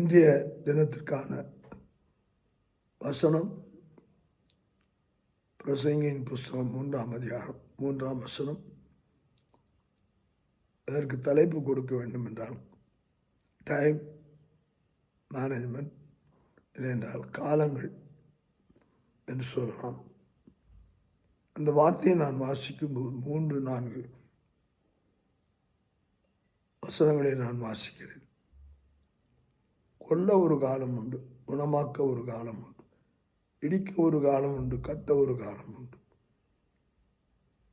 இன்றைய தினத்திற்கான வசனம் பிரசங்கியின் புஸ்தகம் 3ஆம் அதிகாரம் 3ஆம் வசனம். அதற்கு தலைப்பு கொடுக்க வேண்டும் என்றால் டைம் மேனேஜ்மெண்ட், இல்லையென்றால் காலங்கள் என்று சொல்லலாம். அந்த வார்த்தையை நான் வாசிக்கும்போது 3-4 வசனங்களை நான் வாசிக்கிறேன். கொல்ல ஒரு காலம் உண்டு, குணமாக்க ஒரு காலம் உண்டு, இடிக்க ஒரு காலம் உண்டு, கட்ட ஒரு காலம் உண்டு,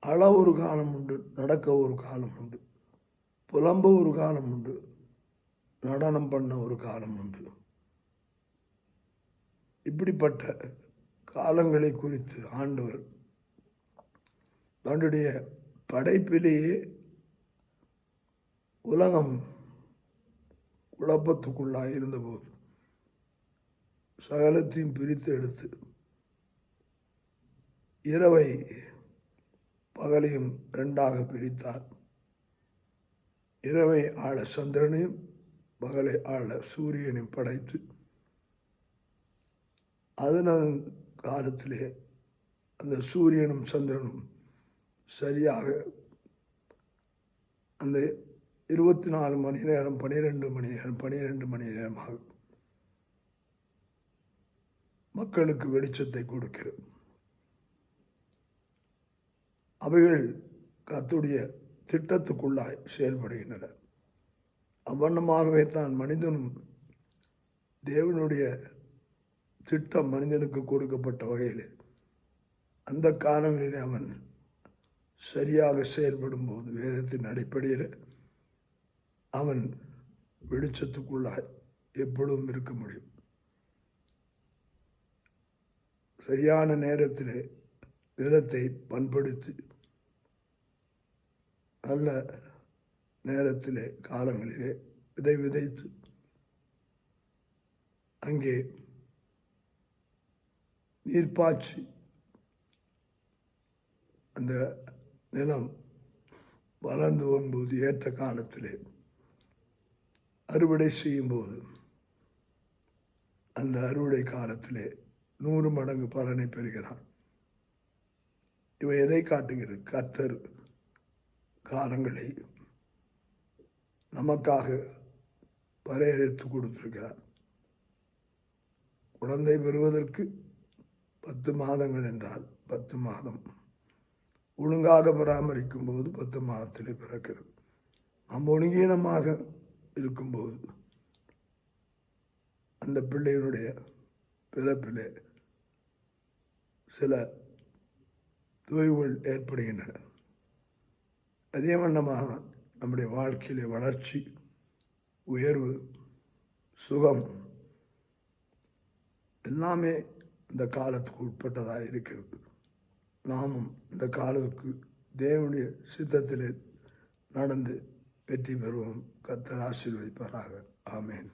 அழ ஒரு காலம் உண்டு, நடக்க ஒரு காலம் உண்டு, புலம்ப ஒரு காலம் உண்டு, நடனம் பண்ண ஒரு காலம் உண்டு. இப்படிப்பட்ட காலங்களை குறித்து ஆண்டவர் தன்னுடைய படைப்பிலேயே உலகம் குழப்பத்துக்குள்ளாக இருந்தபோது சகலத்தையும் பிரித்து எடுத்து இரவை பகலையும் 2ஆக பிரித்தார். இரவை ஆள சந்திரனையும் பகலை ஆள சூரியனையும் படைத்து அதன் காலத்திலே அந்த சூரியனும் சந்திரனும் சரியாக அந்த 24 மணி நேரம் 12 மணி நேரமாக மக்களுக்கு வெளிச்சத்தை கொடுக்கிறது. அவைகள் கர்த்தருடைய திட்டத்துக்குள்ளாய் செயல்படுகின்றன. அவ்வண்ணமாகவே தான் மனிதனும் தேவனுடைய திட்டம் மனிதனுக்கு கொடுக்கப்பட்ட வகையில் அந்த காலங்களில் அவன் சரியாக செயல்படும் போது வேதத்தின் அடிப்படையில் அவன் வெளிச்சத்துக்குள்ளாய் எப்பொழுதும் இருக்க முடியும். சரியான நேரத்திலே நிலத்தை பண்படுத்தி நல்ல நேரத்திலே காலங்களிலே விதைத்து அங்கே நீர்ப்பாய்ச்சி அந்த நிலம் வளர்ந்து வரும்போது ஏற்ற காலத்திலே அறுவடை செய்யும்போது அந்த அறுவடை காலத்திலே 100 மடங்கு பலனை பெறுகிறான். இவை எதை காட்டுகிறது? கர்த்தர் காலங்களை நமக்காக வரையறுத்து கொடுத்திருக்கிறார். குழந்தை பெறுவதற்கு 10 மாதங்கள் என்றால் 10 மாதம் ஒழுங்காக பராமரிக்கும் போது 10 மாதத்திலே பிறக்கிறது. நாம் ஒழுங்கீனமாக இருக்கும்போது அந்த பிள்ளையினுடைய பிறப்பிலே சில தொய்வுகள் ஏற்படுகின்றன. அதே வண்ணமாக நம்முடைய வாழ்க்கையிலே வளர்ச்சி, உயர்வு, சுகம் எல்லாமே இந்த காலத்துக்கு உட்பட்டதாக இருக்கிறது. நாமும் இந்த காலத்துக்கு தேவனுடைய சித்தத்திலே நடந்து வெற்றி பெறுவோம். கர்த்தர் ஆசீர்வதிப்பாராக. ஆமென்.